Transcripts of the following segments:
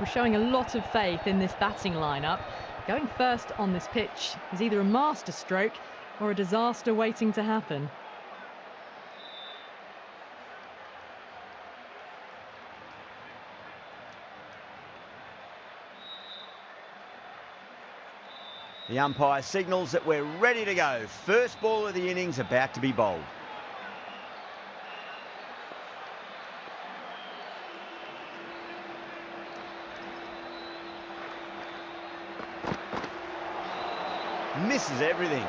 were showing a lot of faith in this batting lineup. Going first on this pitch is either a masterstroke or a disaster waiting to happen. The umpire signals that we're ready to go. First ball of the innings about to be bowled. Misses everything.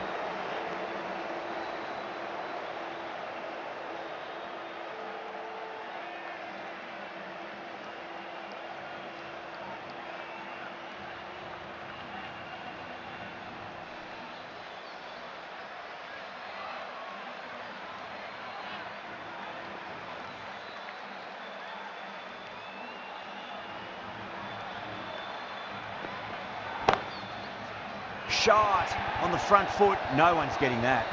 Shot on the front foot. No one's getting that.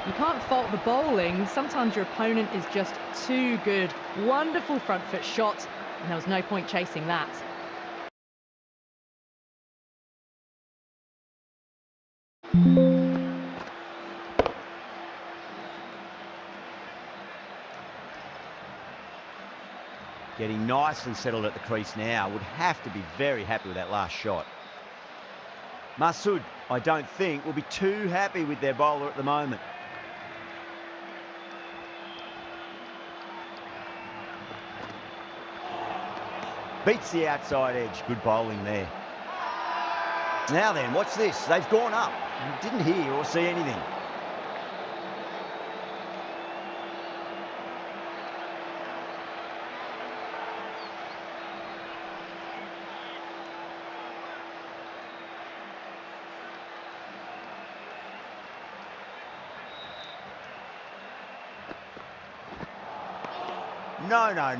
You can't fault the bowling. Sometimes your opponent is just too good. Wonderful front foot shot, and there was no point chasing that. Getting nice and settled at the crease now. Would have to be very happy with that last shot. Masood, I don't think, will be too happy with their bowler at the moment. Beats the outside edge. Good bowling there. Now then, watch this. They've gone up. Didn't hear or see anything.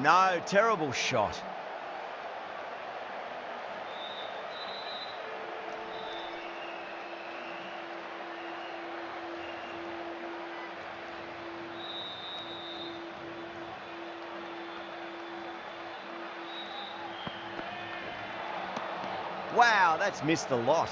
No. Terrible shot. Wow, that's missed a lot.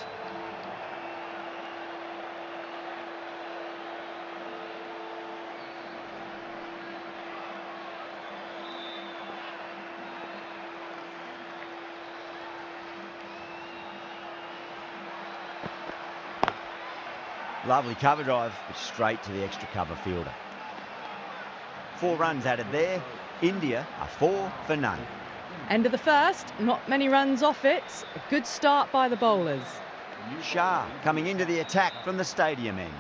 Lovely cover drive, but straight to the extra cover fielder. 4 runs added there. India are 4 for none. End of the first, not many runs off it. A good start by the bowlers. Shah coming into the attack from the stadium end.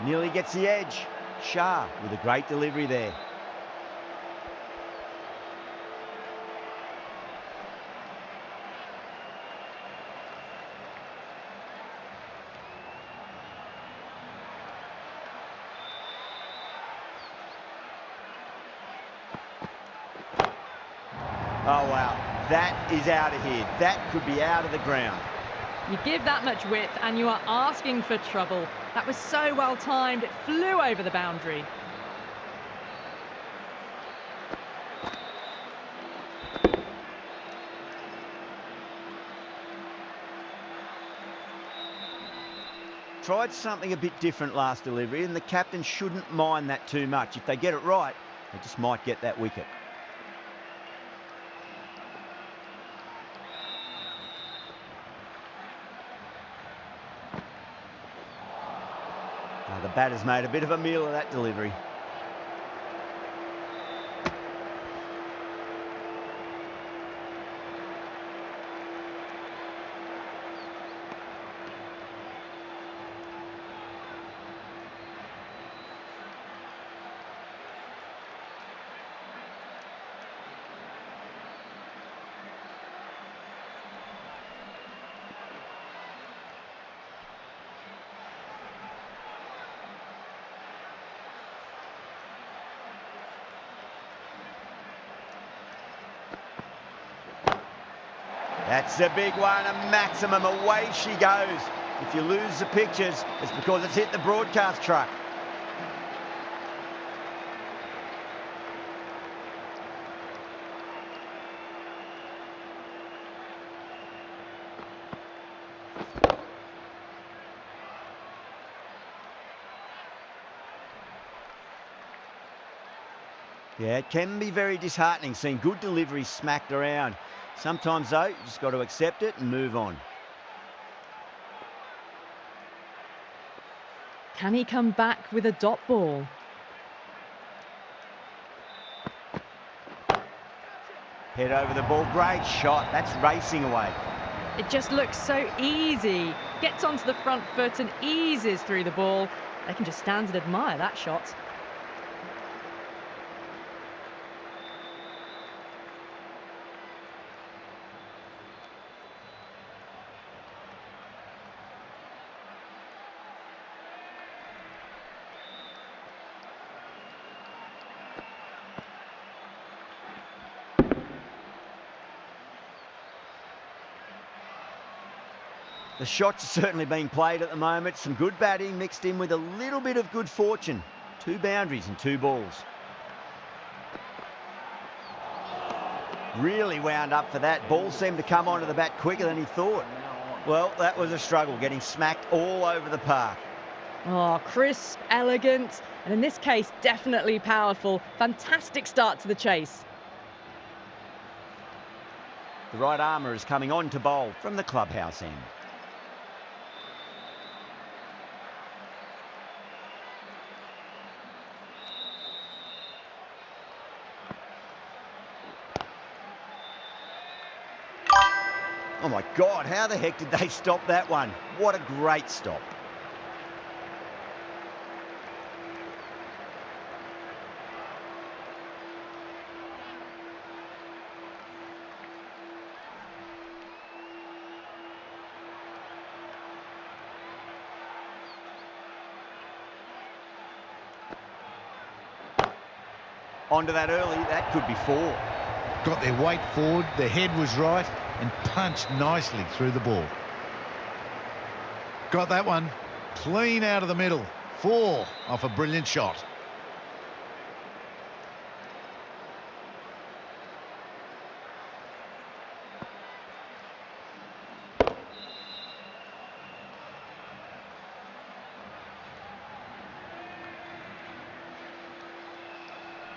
Nearly gets the edge. Shah with a great delivery there. Oh wow, that is out of here. That could be out of the ground. You give that much width and you are asking for trouble. That was so well timed, it flew over the boundary. Tried something a bit different last delivery, and the captain shouldn't mind that too much. If they get it right, they just might get that wicket. The batter's made a bit of a meal of that delivery. That's a big one, a maximum. Away she goes. If you lose the pictures, it's because it's hit the broadcast truck. Yeah, it can be very disheartening seeing good deliveries smacked around. Sometimes, though, you just got to accept it and move on. Can he come back with a dot ball? Head over the ball, great shot. That's racing away. It just looks so easy. Gets onto the front foot and eases through the ball. They can just stand and admire that shot. The shots are certainly being played at the moment. Some good batting mixed in with a little bit of good fortune. 2 boundaries and 2 balls. Really wound up for that. Ball seemed to come onto the bat quicker than he thought. Well, that was a struggle, getting smacked all over the park. Oh, crisp, elegant, and in this case, definitely powerful. Fantastic start to the chase. The right armour is coming on to bowl from the clubhouse end. Oh my God, how the heck did they stop that one? What a great stop. Onto that early, that could be 4. Got their weight forward, their head was right, and punched nicely through the ball. Got that one clean out of the middle. 4 off a brilliant shot.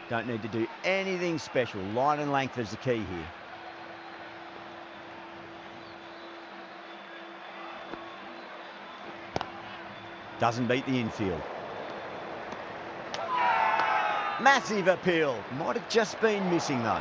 Don't need to do anything special. Line and length is the key here. Doesn't beat the infield. Massive appeal. Might have just been missing though.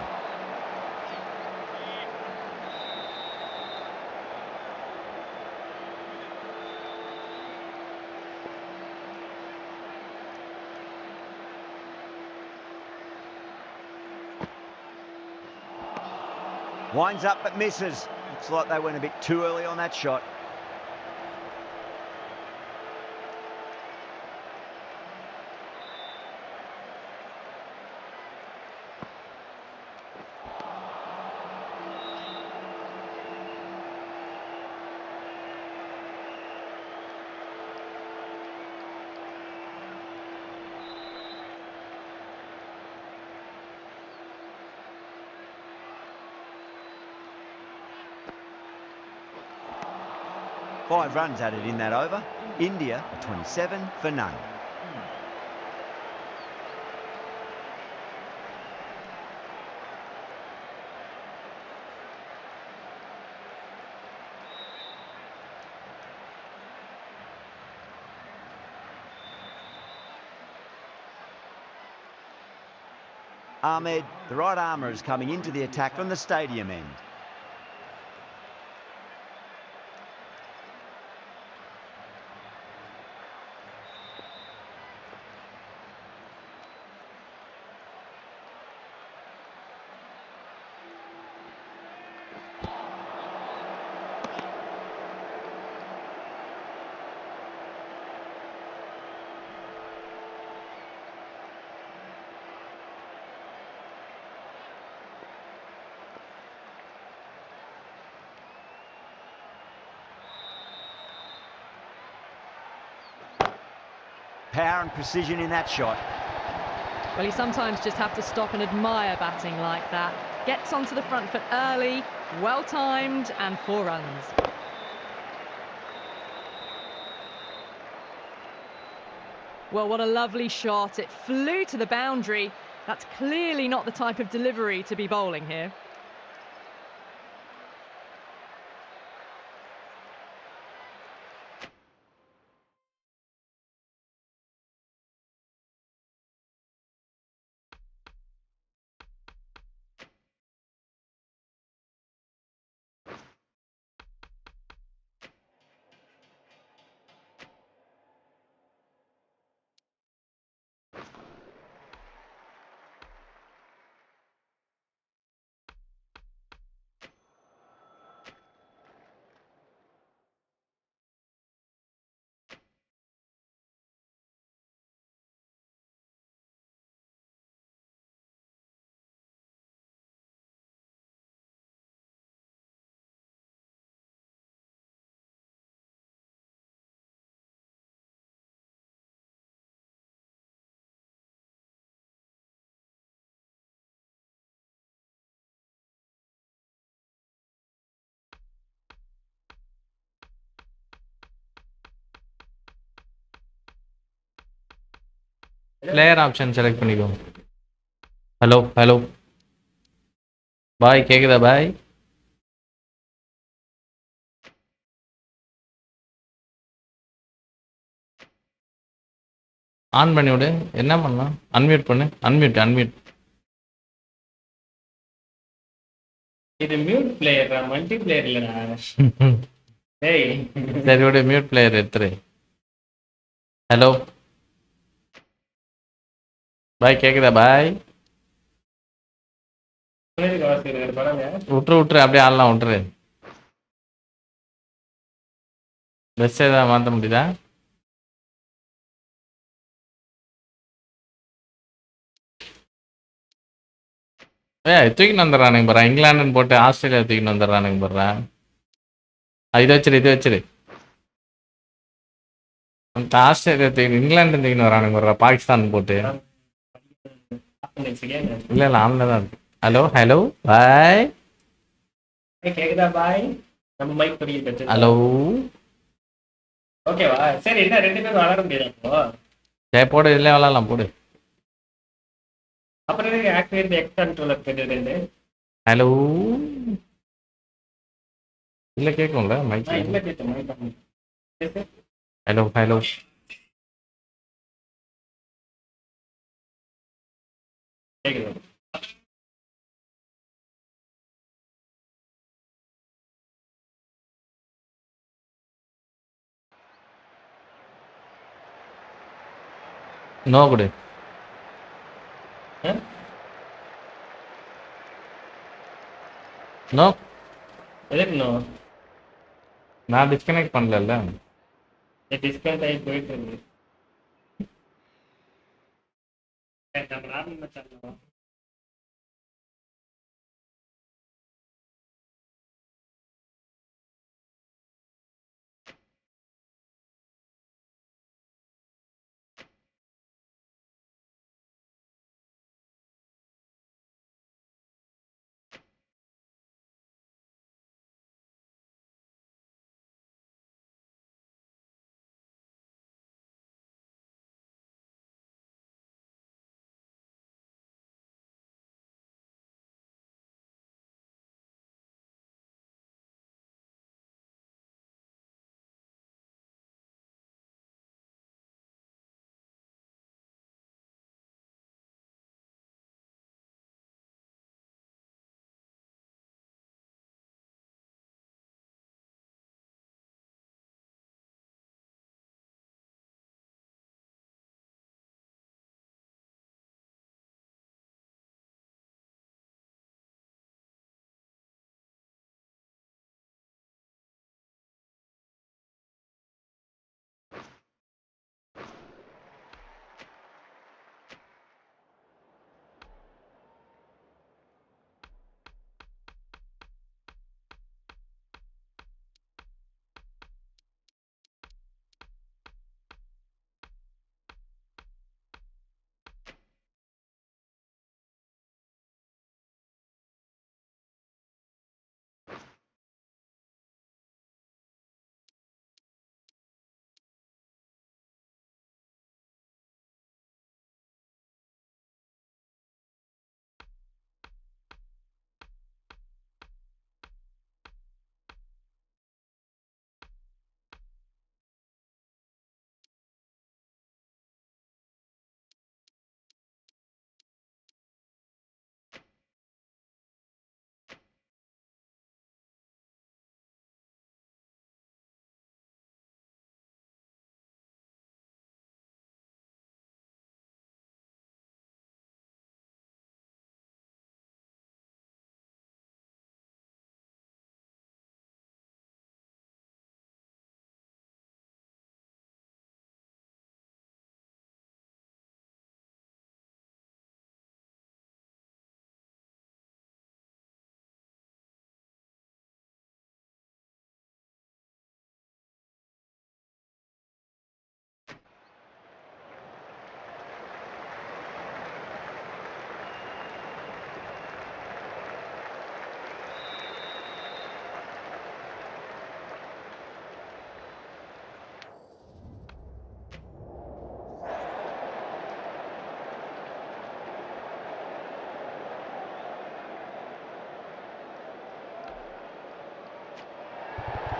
Winds up but misses. Looks like they went a bit too early on that shot. Five runs added in that over. India are 27 for none. Ahmed, the right armour, is coming into the attack from the stadium end. Power and precision in that shot. Well, you sometimes just have to stop and admire batting like that. Gets onto the front foot early, well timed, and 4 runs. Well, what a lovely shot. It flew to the boundary. That's clearly not the type of delivery to be bowling here. Player option select பண்ணிக்கோ. Hello பாய் கேக்குதா பாய்? On பண்ணி விடு. என்ன பண்ணலாம்? Unmute பண்ணு. Unmute. இது mute பிளேயரா, multi player இல்லடா. டேய் சரி விடு, மியூட் பிளேயர் எடுத்துரு. ஹலோ பாய் கேக்குதா பாய்? சொன்னதுக்கு அவசியம் இல்லை படங்க. விட்டுரு அப்படியே ஆடலாம் விட்டுரு. பெஸ்ட் ஏதாவது மாற்ற முடியுதா? தூக்கின்னு வந்துடுறானுங்க பாரு. இங்கிலாந்துன்னு போட்டு ஆஸ்திரேலியா தூக்கின்னு வந்துடுறானுங்க பாரு. இதை வச்சிரு. ஆஸ்திரேலியா தூக்கி இங்கிலாந்து தூக்கின்னு வரானுங்க பாரு. பாகிஸ்தான் போட்டு. இல்லை ஆன்ல தான் இருக்கு. ஹலோ பாய் கேக்குதா பாய்? நம்ம மைக் பிடிக்கிட்டு ஹலோ. ஓகேவா? சரி, என்ன 2 பேரும் விளாட முடியாது அப்போ? சரி போடு, இதுல விளாடலாம் போடு. அப்புறம் ஆக்டிவேட் எக்ஸ் கண்ட்ரோலர் கேட்டு. ஹலோ இல்ல கேட்கும்ல மைக். இல்ல கேட்டு மைக். ஹலோ கேக்குது. நோ கொடு. நோ எதுக்கு நோ? நான் டிஸ்கனெக்ட் பண்ணல. டிஸ்கனெக்ட் ஆகி போயிட்டு இருக்கு. நம்ம normal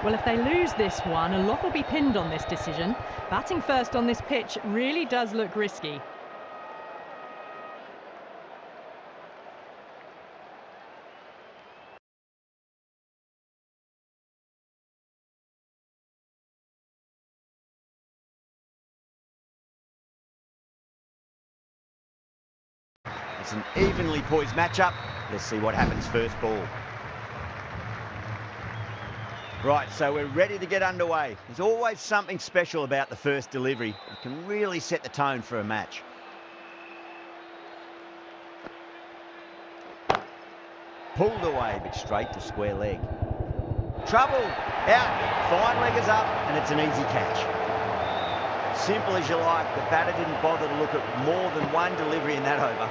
Well, if they lose this one, a lot will be pinned on this decision. Batting first on this pitch really does look risky. It's an evenly poised matchup. Let's see what happens first ball. Right, so we're ready to get underway. There's always something special about the first delivery. It can really set the tone for a match. Pulled away, but straight to square leg. Trouble, out, fine leggers up, and it's an easy catch. Simple as you like, the batter didn't bother to look at more than one delivery in that over.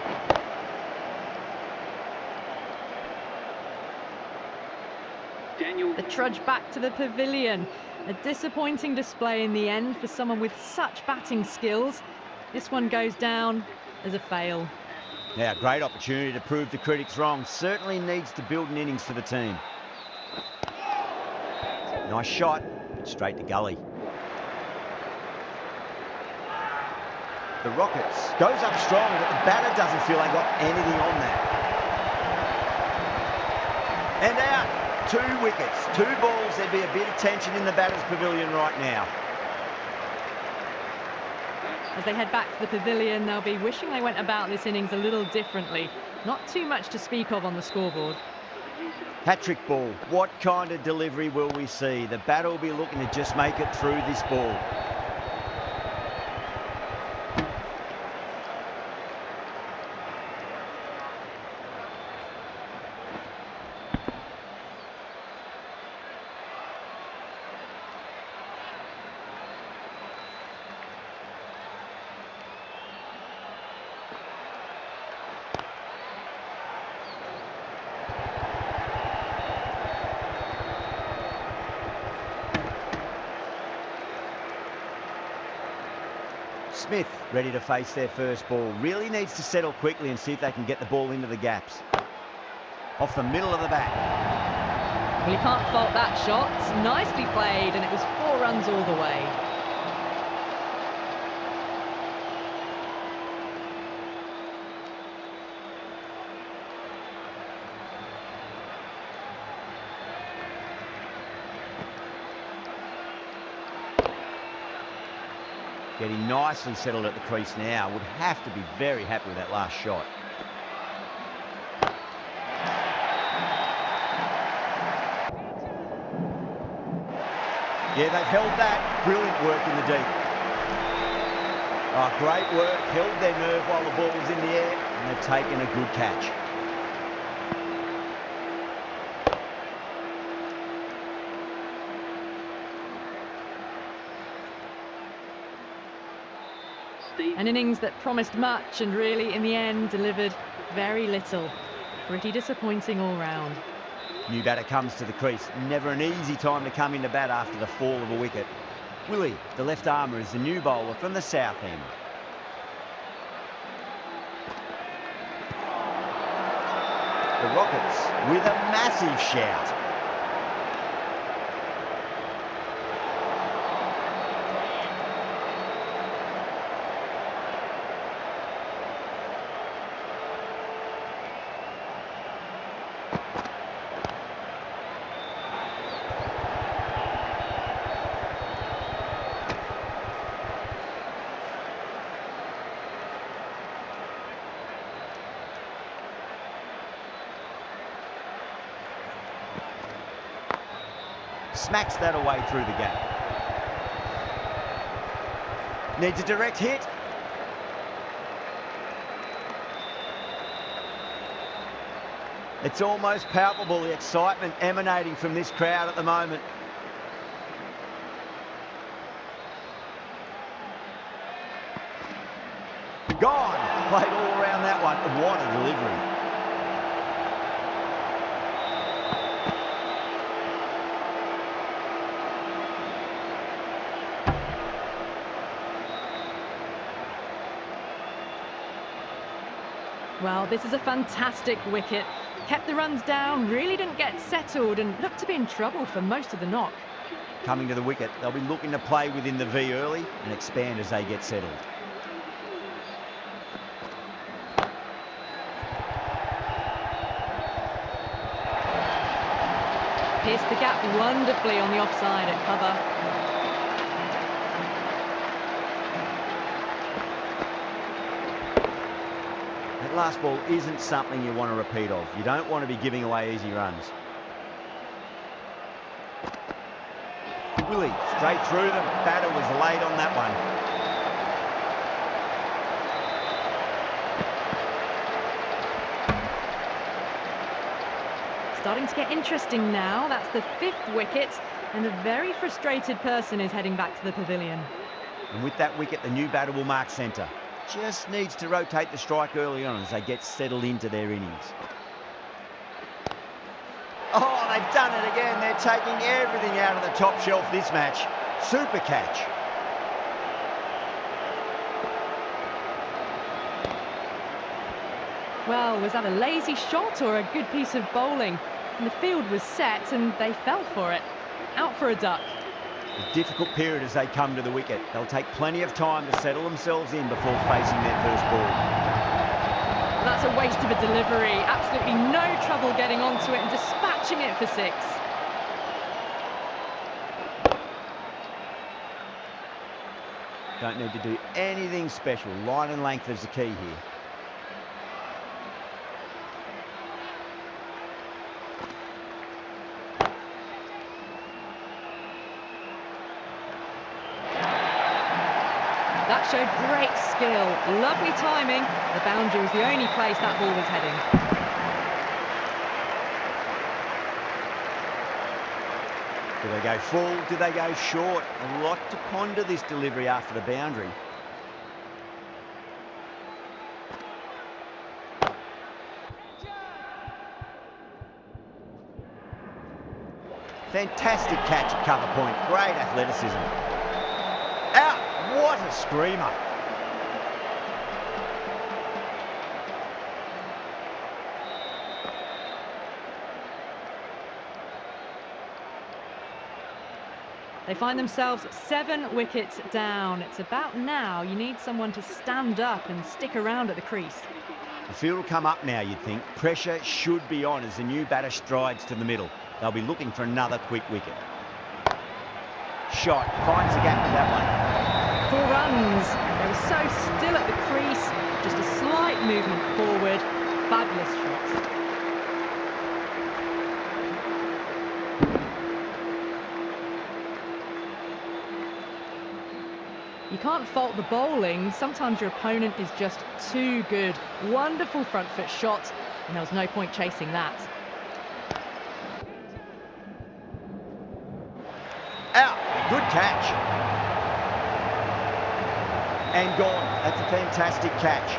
The trudge back to the pavilion. A disappointing display in the end for someone with such batting skills. This one goes down as a fail. Now, great opportunity to prove the critics wrong. Certainly needs to build an innings for the team. Nice shot, but straight to gully. The Rockets goes up strong, but the batter doesn't feel they got anything on that. And out. 2 wickets, 2 balls. There'd be a bit of tension in the batter's pavilion right now. As they head back to the pavilion, they'll be wishing they went about this innings a little differently. Not too much to speak of on the scoreboard. Hat-trick ball. What kind of delivery will we see? The batter will be looking to just make it through this ball. Smith ready to face their first ball. Really needs to settle quickly and see if they can get the ball into the gaps. Off the middle of the bat. Well, you can't fault that shot. Nicely played, and it was 4 runs all the way. Getting nicely settled at the crease now. Would have to be very happy with that last shot. Yeah, they've held that. Brilliant work in the deep. Oh, great work. Held their nerve while the ball was in the air, and they've taken a good catch. An innings that promised much and really, in the end, delivered very little. Pretty disappointing all round. New batter comes to the crease. Never an easy time to come into bat after the fall of a wicket. Willie, the left armour, is the new bowler from the south end. The Rockets with a massive shout. Smacks that away through the gap. Needs a direct hit. It's almost palpable, the excitement emanating from this crowd at the moment. Gone. Played all around that one. What a delivery. Well, this is a fantastic wicket. Kept the runs down, really didn't get settled, and looked to be in trouble for most of the knock. coming to the wicket. They'll be looking to play within the V early and expand as they get settled. Pierced the gap wonderfully on the offside at cover. That last ball isn't something you want to repeat of. You don't want to be giving away easy runs. Willie, straight through them. Batter was late on that one. Starting to get interesting now. That's the 5th wicket, and a very frustrated person is heading back to the pavilion. And with that wicket, the new batter will mark centre. Just needs to rotate the strike early on as they get settled into their innings. Oh, they've done it again. They're taking everything out of the top shelf this match. Super catch. Well, was that a lazy shot or a good piece of bowling? And the field was set and they fell for it. Out for a duck. A difficult period as they come to the wicket. They'll take plenty of time to settle themselves in before facing their first ball. That's a waste of a delivery. Absolutely no trouble getting onto it and dispatching it for 6. Don't need to do anything special. Line and length is the key here. That showed great skill, lovely timing. The boundary was the only place that ball was heading. Do they go full? Do they go short? A lot to ponder this delivery after the boundary. Fantastic catch at cover point. Great athleticism. Out! What a screamer. They find themselves 7 wickets down. It's about now you need someone to stand up and stick around at the crease. The field will come up now, you'd think. Pressure should be on as the new batter strides to the middle. They'll be looking for another quick wicket. Shot, finds the gap with that one. 4 runs. They were so still at the crease. Just a slight movement forward. Fabulous shot. You can't fault the bowling. Sometimes your opponent is just too good. Wonderful front foot shot, and there was no point chasing that. Out. Good catch. And gone. That's a fantastic catch.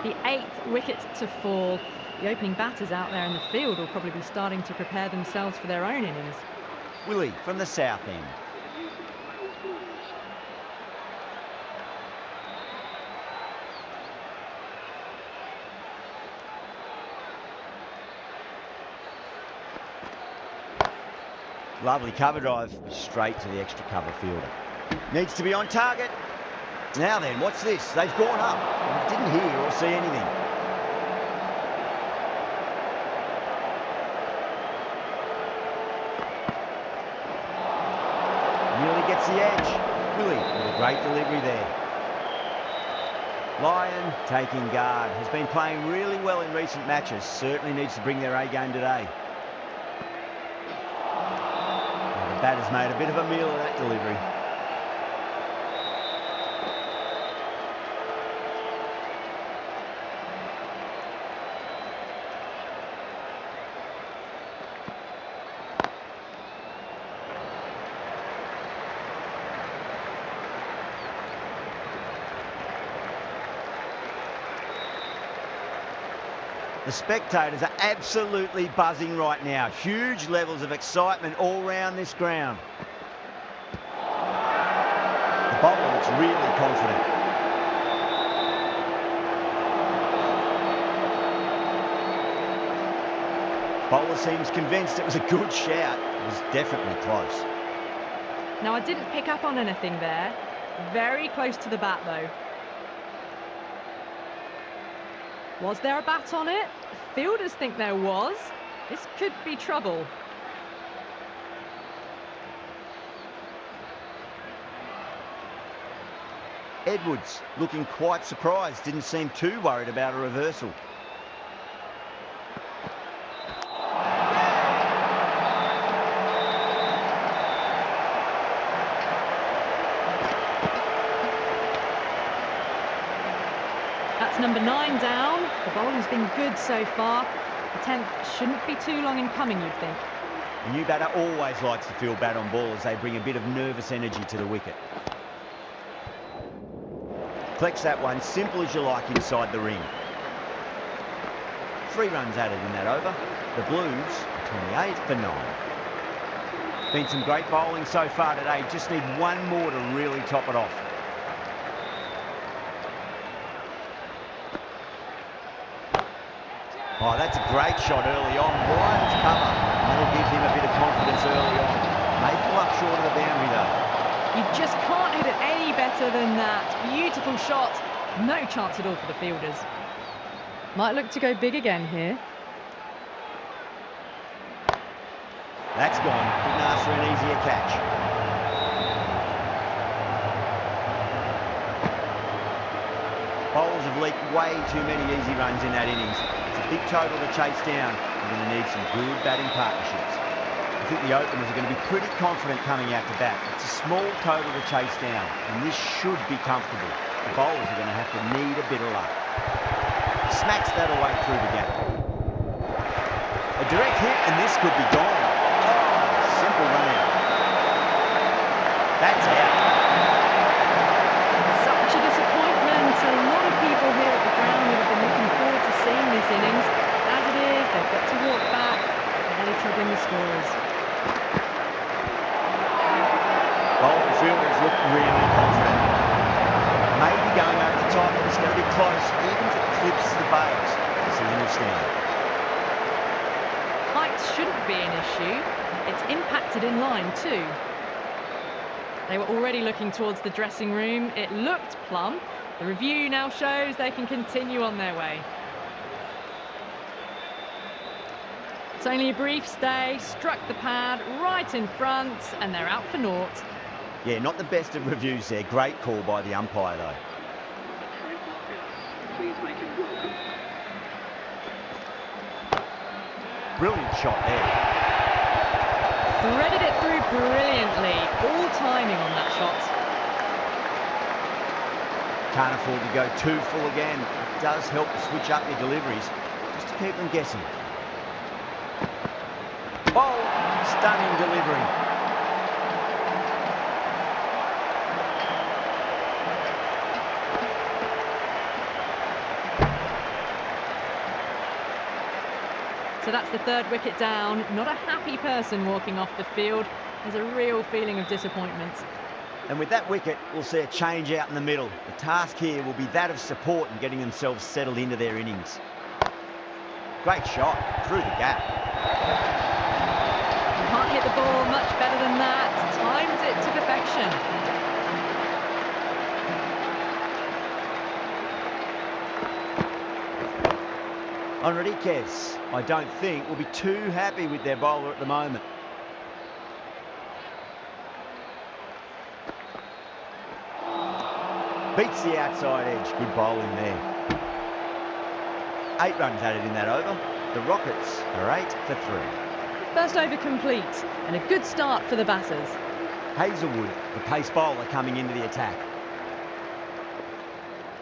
The 8th wicket to fall. The opening batters out there in the field will probably be starting to prepare themselves for their own innings. Willie from the south end. Lovely cover drive, straight to the extra cover fielder. Needs to be on target. Now then, what's this? They've gone up. I didn't hear or see anything. Nearly gets the edge. Willie with a great delivery there. Lyon taking guard. Has been playing really well in recent matches. Certainly needs to bring their A game today. The batter's made a bit of a meal of that delivery. The spectators are absolutely buzzing right now. Huge levels of excitement all round this ground. The bowler looks really confident. Bowler seems convinced it was a good shout. It was definitely close. Now, I didn't pick up on anything there. Very close to the bat, though. Was there a bat on it? Fielders think there was. This could be trouble. Edwards looking quite surprised. Didn't seem too worried about a reversal. That's number 9 down. The bowling's been good so far. The 10th shouldn't be too long in coming, you'd think. A new batter always likes to feel bat on ball as they bring a bit of nervous energy to the wicket. Collects that one, simple as you like, inside the ring. 3 runs added in that over. The Blues, 28 for 9. Been some great bowling so far today. Just need one more to really top it off. Oh, that's a great shot early on. Wide as cover. And that'll give him a bit of confidence early on. May pull up short of the boundary though. You just can't hit it any better than that. Beautiful shot. No chance at all for the fielders. Might look to go big again here. That's gone. Couldn't ask for an easier catch. Bowlers have leaked way too many easy runs in that innings. It's a big total to chase down. We're going to need some good batting partnerships. I think the openers are going to be pretty confident coming out to bat. It's a small total to chase down, and this should be comfortable. The bowlers are going to have to need a bit of luck. Smacks that away through the gap. A direct hit, and this could be gone. Oh, simple run out. That's out. Such a disappointment. A lot of people here at the ground would have been looking forward to seeing this innings. As it is, they've got to walk back. They're really troubling the scorers. Bowling fielders look really confident. Maybe going over the top, but it's going to be close, even if it clips the bails. Decision will stand. Height shouldn't be an issue. It's impacted in line too. They were already looking towards the dressing room. It looked plumb. The review now shows they can continue on their way. It's only a brief stay, struck the pad right in front, and they're out for naught. Yeah, not the best of reviews there. Great call by the umpire, though. Please make it welcome. Brilliant shot there. Threaded it through brilliantly. All timing on that shot. Can't afford to go too full again. It does help to switch up your deliveries, just to keep them guessing. Oh, stunning delivery. So that's the 3rd wicket down. Not a happy person walking off the field. There's a real feeling of disappointment. And with that wicket, we'll see a change out in the middle. The task here will be that of support and getting themselves settled into their innings. Great shot through the gap. You can't hit the ball much better than that. Timed it to perfection. Enriquez, I don't think, will be too happy with their bowler at the moment. Beats the outside edge. Good bowling there. 8 runs added in that over. The Rockets are 8 for 3. First over complete, and a good start for the batters. Hazelwood, the pace bowler, coming into the attack.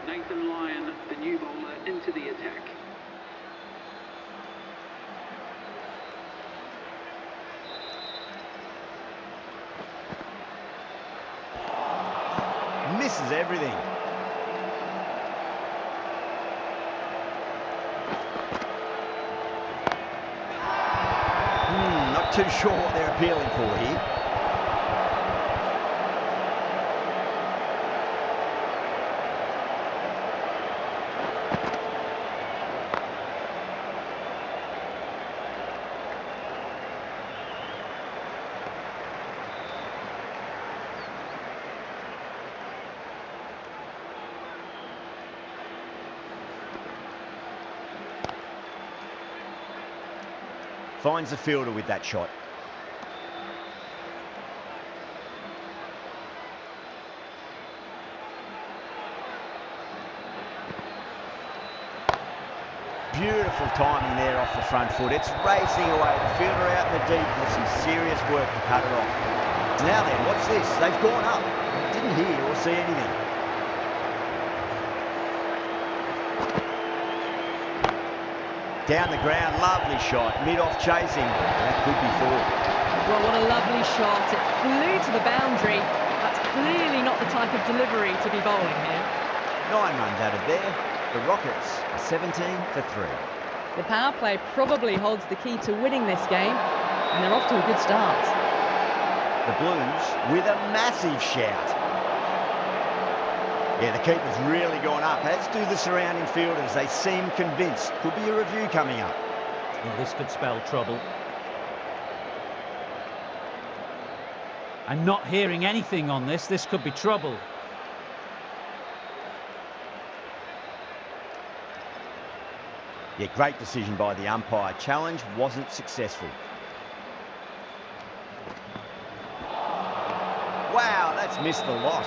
Nathan Lyon, the new bowler, into the attack. Misses everything. Not too sure what they're appealing for here. Finds the fielder with that shot. Beautiful timing there off the front foot. It's racing away. The fielder out in the deep has some serious work to cut it off. Now then, what's this? They've gone up. Didn't hear or see anything. Down the ground, lovely shot. Mid-off chasing. That could be four. Well, what a lovely shot. It flew to the boundary. That's clearly not the type of delivery to be bowling here. 9 runs out of there. The Rockets are 17 for 3. The power play probably holds the key to winning this game, and they're off to a good start. The Blues with a massive shout. Yeah, the keeper's really gone up, as do the surrounding fielders. They seem convinced. Could be a review coming up. Well, this could spell trouble. I'm not hearing anything on this. This could be trouble. Yeah, great decision by the umpire. Challenge wasn't successful. Wow, that's missed the lot.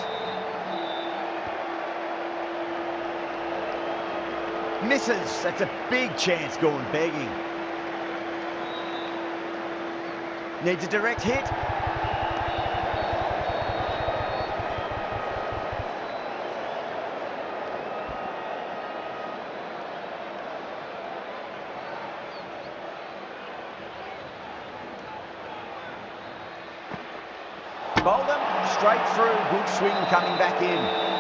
Misses. That's a big chance going begging. Needs a direct hit. Bowled him straight through. Good swing coming back in.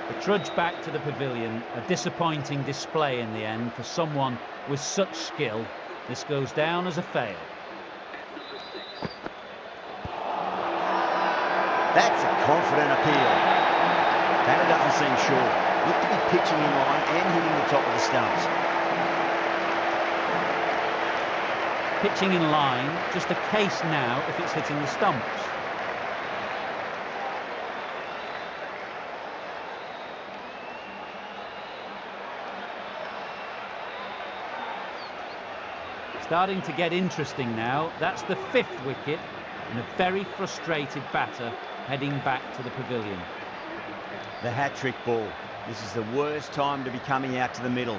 The trudge back to the pavilion, a disappointing display in the end for someone with such skill. This goes down as a fail. That's a confident appeal. Batter doesn't seem sure. Looked to be pitching in line and hitting the top of the stumps. Pitching in line, just a case now if it's hitting the stumps. Starting to get interesting now. That's the 5th wicket and a very frustrated batter heading back to the pavilion. The hat-trick ball. This is the worst time to be coming out to the middle.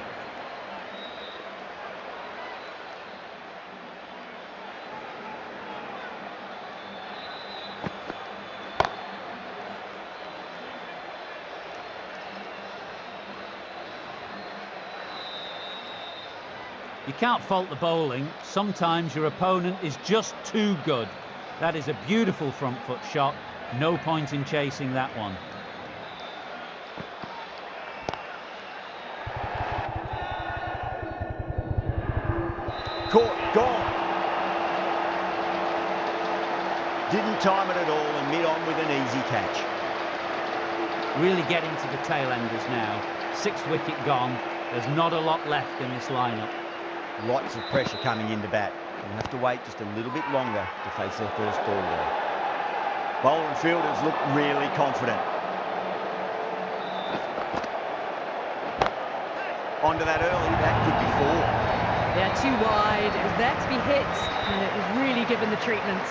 You can't fault the bowling. Sometimes your opponent is just too good. That is a beautiful front foot shot. No point in chasing that one. Caught, gone. Didn't time it at all and mid-on with an easy catch. Really getting to the tail enders now. 6th wicket gone. There's not a lot left in this lineup. Lots of pressure coming into bat. They'll have to wait just a little bit longer to face their first ball there. Bowler and fielders look really confident. Onto that early, that could be 4. Yeah, too wide. It was there to be hit, and it was really given the treatment.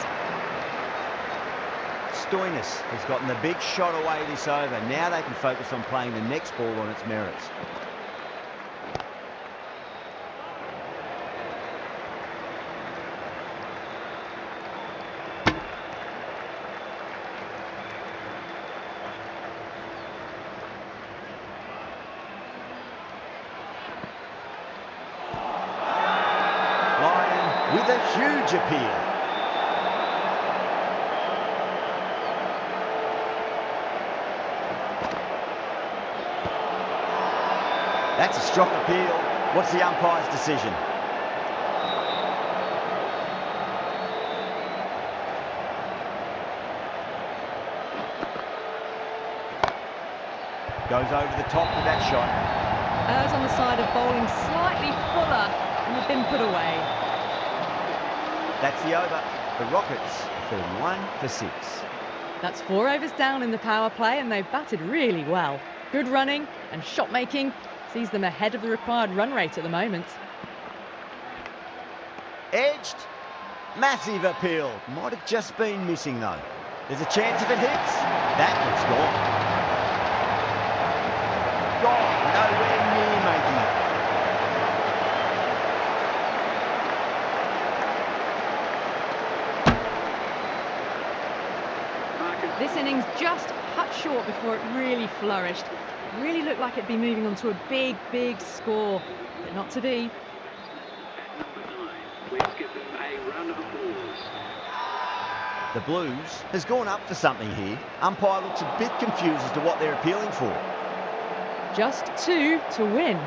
Stoinis has gotten the big shot away this over. Now they can focus on playing the next ball on its merits. With a huge appeal. That's a strong appeal. What's the umpire's decision? Goes over the top with that shot. Errs on the side of bowling slightly fuller and had been put away. That's the over. The Rockets 31 for 6. That's 4 overs down in the power play, and they've batted really well. Good running and shot making sees them ahead of the required run rate at the moment. Edged. Massive appeal. Might have just been missing though. There's a chance if it hits. That looks gone. Gone. Nowhere near making it. This innings just cut short before it really flourished. It really looked like it'd be moving on to a big, big score, but not to be. Number 9, please give them a round of applause. The Blues has gone up for something here. Umpire looks a bit confused as to what they're appealing for. Just 2 to win.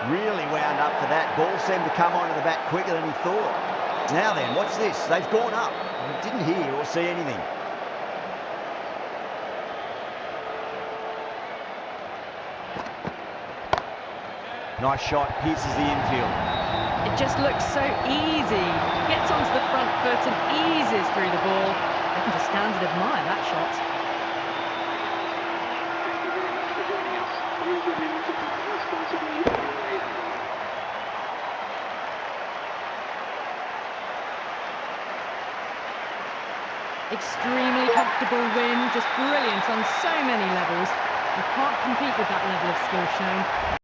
Really wound up for that. Ball seemed to come onto the bat quicker than he thought. Now then, watch this. They've gone up. He didn't hear or see anything. Nice shot, pierces the infield. It just looks so easy. Gets onto the front foot and eases through the ball. I can just stand and admire that shot. Thank you very much for joining us. Please remember to drive responsibly on your way home. Extremely comfortable win, just brilliant on so many levels. You can't compete with that level of skill shown.